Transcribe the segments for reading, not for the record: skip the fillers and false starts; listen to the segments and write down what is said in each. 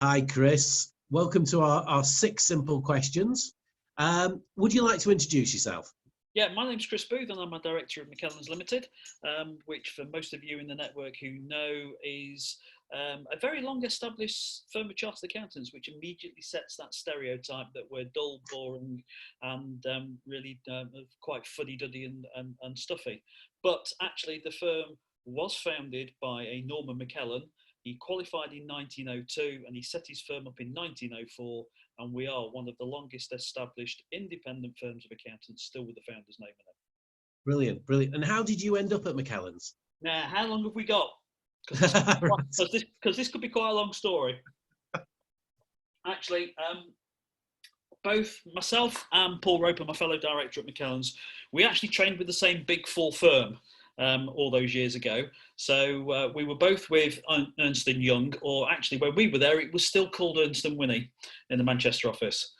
Hi, Chris. Welcome to our six simple questions. Would you like to introduce yourself? Yeah, my name's Chris Booth and I'm a director of McKellans Limited, which for most of you in the network who know is a very long established firm of chartered accountants, which immediately sets that stereotype that we're dull, boring and really quite fuddy-duddy and stuffy. But actually the firm was founded by a Norman McKellan. He qualified in 1902 and he set his firm up in 1904, and we are one of the longest established independent firms of accountants, still with the founder's name in it. Brilliant, brilliant. And how did you end up at McKellan's? Now, how long have we got? Because this could be quite a long story. Actually, both myself and Paul Roper, my fellow director at McKellan's, we actually trained with the same Big Four firm all those years ago. So we were both with Ernst & Young, or actually when we were there, it was still called Ernst & Winnie in the Manchester office.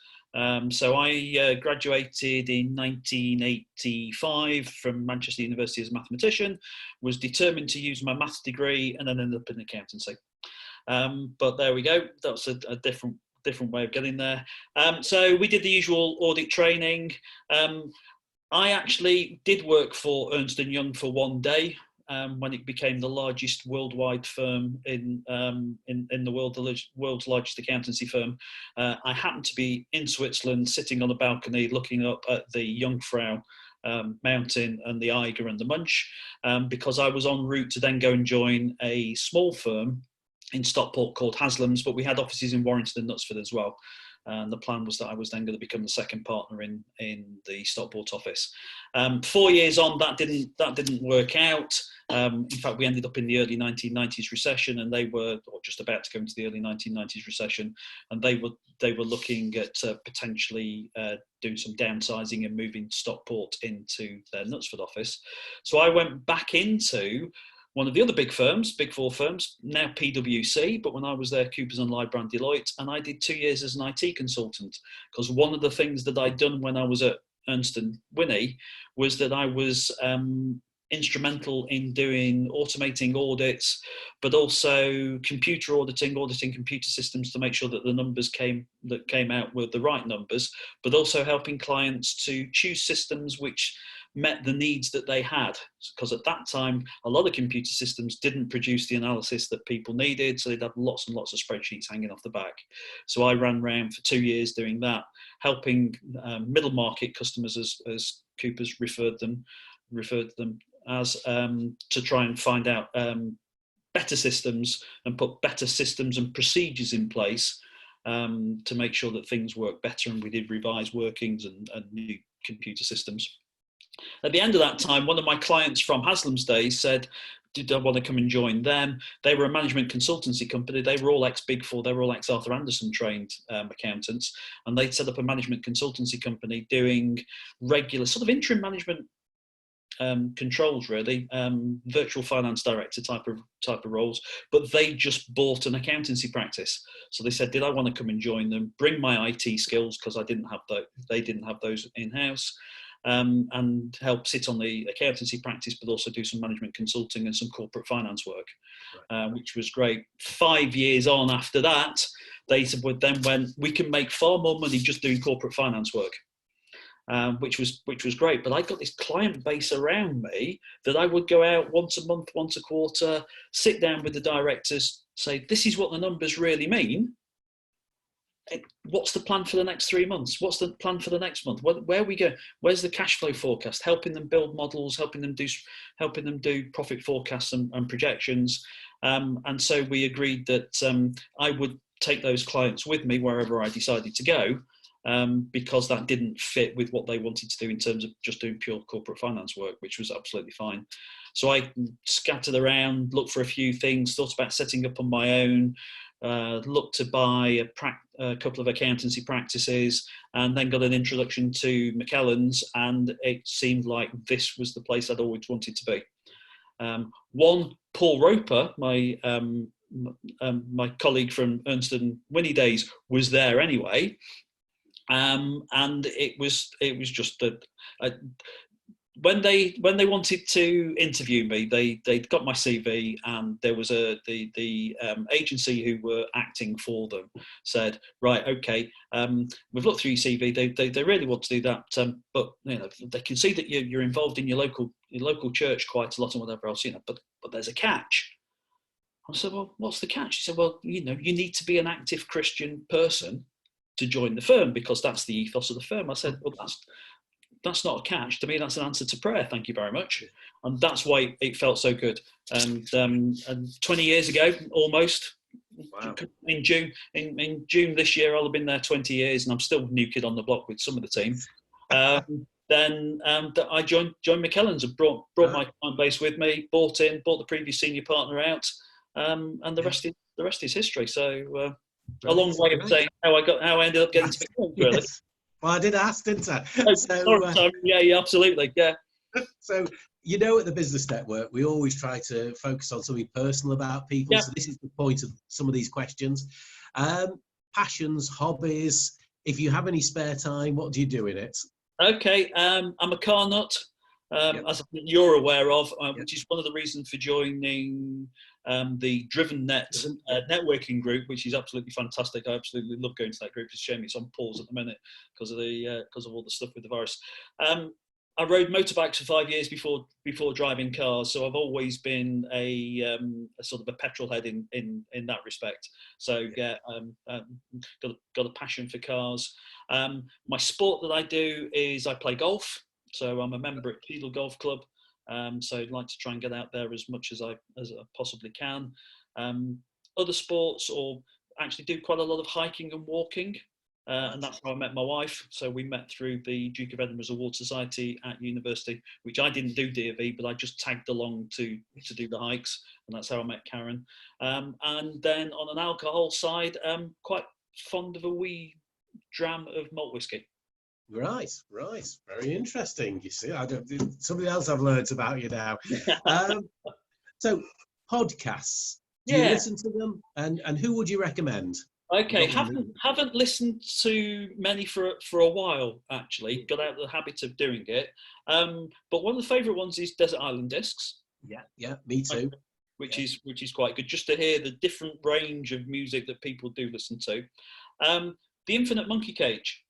So I graduated in 1985 from Manchester University as a mathematician, was determined to use my maths degree and then ended up in accountancy. But there we go, that's a different way of getting there. So we did the usual audit training. I actually did work for Ernst & Young for one day when it became the largest worldwide firm in the world, the world's largest accountancy firm. I happened to be in Switzerland, sitting on a balcony, looking up at the Jungfrau mountain and the Eiger and the Munch, because I was en route to then go and join a small firm in Stockport called Haslam's, but we had offices in Warrington and Knutsford as well. And the plan was that I was then going to become the second partner in the Stockport office. 4 years on, that didn't work out. In fact, we ended up in the early 1990s recession, and they were, or just about to go into the early 1990s recession, and they were looking at potentially doing some downsizing and moving Stockport into their Knutsford office. So I went back into one of the other big firms, Big Four firms, now PwC, but when I was there, Coopers & Lybrand, Deloitte, and I did 2 years as an IT consultant, because one of the things that I'd done when I was at Ernst & Winnie was that I was instrumental in automating audits, but also computer auditing computer systems to make sure that the numbers that came out were the right numbers, but also helping clients to choose systems which met the needs that they had, because at that time a lot of computer systems didn't produce the analysis that people needed, so they'd have lots and lots of spreadsheets hanging off the back. So I ran around for 2 years doing that, helping middle market customers, as Coopers referred them as, to try and find out better systems and put better systems and procedures in place to make sure that things work better, and we did revise workings and new computer systems. At the end of that time, one of my clients from Haslam's days said, did I want to come and join them? They were a management consultancy company. They were all ex-Big Four. They were all ex-Arthur Andersen trained accountants. And they'd set up a management consultancy company doing regular sort of interim management controls, really, virtual finance director type of roles, but they just bought an accountancy practice. So they said, did I want to come and join them, bring my IT skills, because they didn't have those in-house, and help sit on the accountancy practice, but also do some management consulting and some corporate finance work, which was great. 5 years on after that, they then went, we can make far more money just doing corporate finance work. Which was great. But I got this client base around me that I would go out once a month, once a quarter, sit down with the directors, say, this is what the numbers really mean. What's the plan for the next 3 months? What's the plan for the next month? Where we go? Where's the cash flow forecast? Helping them build models, helping them do profit forecasts and projections. And so we agreed that I would take those clients with me wherever I decided to go, because that didn't fit with what they wanted to do in terms of just doing pure corporate finance work, which was absolutely fine. So I scattered around, looked for a few things, thought about setting up on my own, looked to buy a couple of accountancy practices, and then got an introduction to McKellan's, and it seemed like this was the place I'd always wanted to be. Paul Roper, my colleague from Ernst & Winnie days, was there anyway. And it was just when they wanted to interview me, they got my CV, and there was the agency who were acting for them said, right, okay, we've looked through your CV. They really want to do that, but they can see that you're involved in your local church quite a lot and whatever else, but there's a catch. I said, well, what's the catch? He said, well, you need to be an active Christian person to join the firm, because that's the ethos of the firm. I said, well, that's not a catch. To me, that's an answer to prayer. Thank you very much. And that's why it felt so good. And 20 years ago, almost, wow. in June this year, I'll have been there 20 years, and I'm still new kid on the block with some of the team. Then I joined McKellen's and brought my client base with me, bought the previous senior partner out, and the rest is history. So a long way of saying how I ended up getting to McKellen's, really. Yes. Well, I did ask, didn't I? Yeah, absolutely, yeah. So, at the Business Network, we always try to focus on something personal about people. Yeah. So this is the point of some of these questions. Passions, hobbies, if you have any spare time, what do you do in it? Okay, I'm a car nut, as you're aware of, which is one of the reasons for joining the DrivenNet networking group, which is absolutely fantastic. I absolutely love going to that group. It's a shame it's on pause at the minute because of all the stuff with the virus. I rode motorbikes for 5 years before driving cars, so I've always been a sort of a petrol head in that respect. So got a passion for cars. My sport that I do is I play golf. So I'm a member at Keedle Golf Club. So I'd like to try and get out there as much as I possibly can. Other sports, or actually do quite a lot of hiking and walking. And that's how I met my wife. So we met through the Duke of Edinburgh's Award Society at university, which I didn't do DofE, but I just tagged along to do the hikes. And that's how I met Karen. And then on an alcohol side, I'm quite fond of a wee dram of malt whiskey. Right. Very interesting. You see, somebody else I've learned about you now. So podcasts, do you listen to them? And who would you recommend? Okay, haven't listened to many for a while, actually. Got out of the habit of doing it. But one of the favourite ones is Desert Island Discs. Yeah, me too. Which is quite good, just to hear the different range of music that people do listen to. The Infinite Monkey Cage.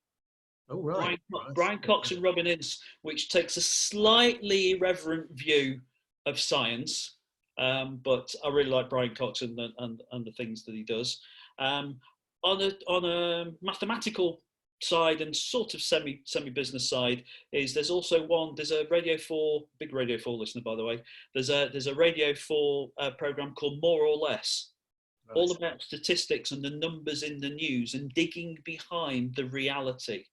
Oh, right. Brian Cox and Robin Ince, which takes a slightly irreverent view of science, but I really like Brian Cox and the things that he does. On a mathematical side and sort of semi-business side, there's a Radio 4, big Radio 4 listener, by the way. There's a Radio 4 program called More or Less. Right. All about statistics and the numbers in the news and digging behind the reality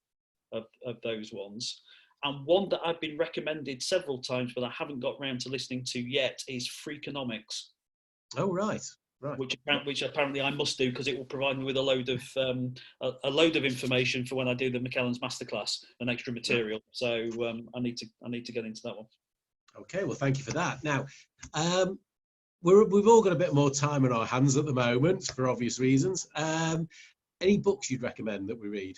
of those ones. And one that I've been recommended several times, but I haven't got round to listening to yet, is Freakonomics. Oh, right. Which apparently I must do, because it will provide me with a load of information for when I do the McKellen's Masterclass and extra material. So I need to get into that one. Okay, well, thank you for that. Now, we've all got a bit more time on our hands at the moment for obvious reasons. Any books you'd recommend that we read?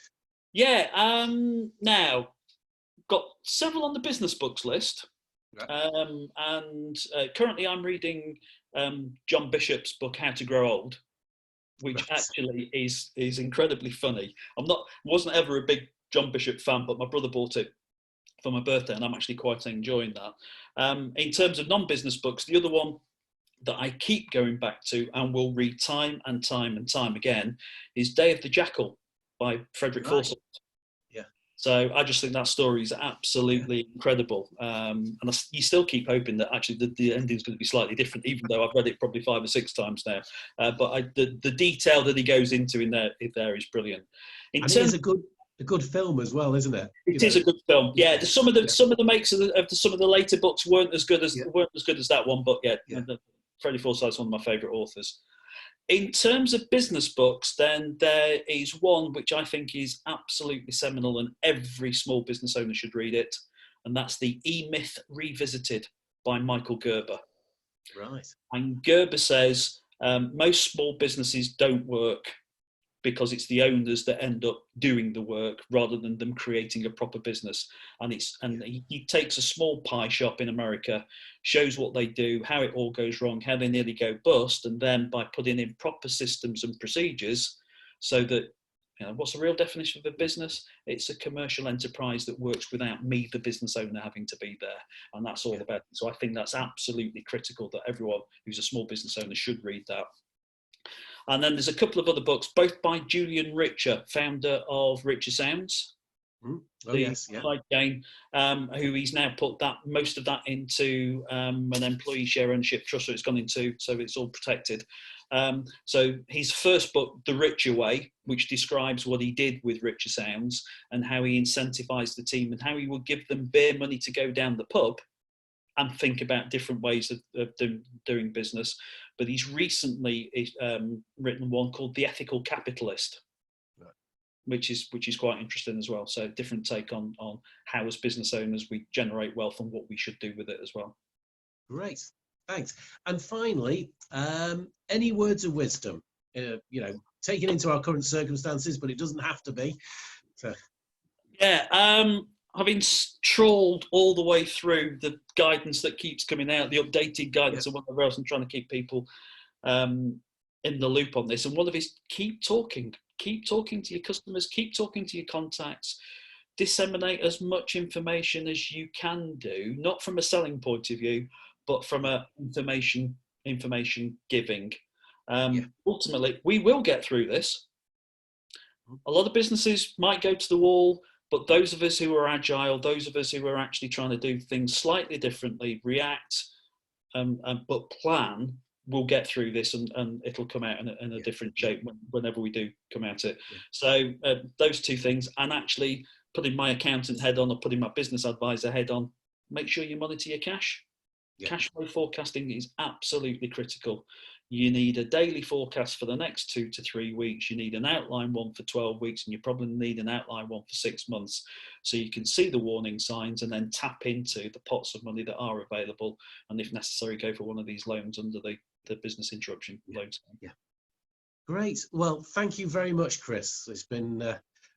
Yeah, now got several on the business books list, and currently I'm reading John Bishop's book How to Grow Old, which actually is incredibly funny. Wasn't ever a big John Bishop fan, but my brother bought it for my birthday, and I'm actually quite enjoying that. In terms of non-business books, the other one that I keep going back to and will read time and time and time again is Day of the Jackal by Frederick Forsyth. Yeah. So I just think that story is absolutely incredible. And you still keep hoping that actually the ending is going to be slightly different, even though I've read it probably 5 or 6 times now. But the detail that he goes into in there is brilliant. It is a good film as well, isn't it? It is a good film. Yeah. Some of the makes of some of the later books weren't as good as that one, but Freddie Forsyth's one of my favourite authors. In terms of business books, then there is one which I think is absolutely seminal, and every small business owner should read it, and that's the E-Myth Revisited by Michael Gerber. Right. And Gerber says most small businesses don't work because it's the owners that end up doing the work rather than them creating a proper business. And he takes a small pie shop in America, shows what they do, how it all goes wrong, how they nearly go bust, and then by putting in proper systems and procedures, so that, what's the real definition of a business? It's a commercial enterprise that works without me, the business owner, having to be there. And that's all about it. So I think that's absolutely critical that everyone who's a small business owner should read that. And then there's a couple of other books, both by Julian Richer, founder of Richer Sounds. Yes, yeah. High Gain, who he's now put most of that into an employee share ownership trust, so it's gone into, so it's all protected. So his first book, The Richer Way, which describes what he did with Richer Sounds and how he incentivized the team and how he would give them bare money to go down the pub and think about different ways of doing business. But he's recently written one called The Ethical Capitalist, right, which is quite interesting as well. So different take on how as business owners we generate wealth and what we should do with it as well. Great, thanks. And finally, any words of wisdom, taken into our current circumstances, but it doesn't have to be. So. Yeah, having trawled all the way through the guidance that keeps coming out, the updated guidance, and whatever else, and trying to keep people in the loop on this. And one of his, keep talking to your customers, keep talking to your contacts, disseminate as much information as you can do, not from a selling point of view, but from a information giving. Ultimately, we will get through this. A lot of businesses might go to the wall, but those of us who are agile, those of us who are actually trying to do things slightly differently, react, but plan, will get through this, and it'll come out in a different shape whenever we do come at it. Yeah. So those two things, and actually putting my accountant head on or putting my business advisor head on, make sure you monitor your cash. Yeah. Cash flow forecasting is absolutely critical. You need a daily forecast for the next 2 to 3 weeks. You need an outline one for 12 weeks, and you probably need an outline one for 6 months. So you can see the warning signs and then tap into the pots of money that are available. And if necessary, go for one of these loans under the business interruption loans. Yeah. Great. Well, thank you very much, Chris. It's been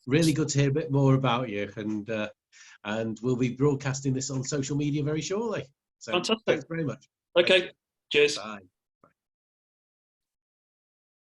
really good to hear a bit more about you, and we'll be broadcasting this on social media very shortly. So fantastic. Thanks very much. Okay. Cheers. Bye.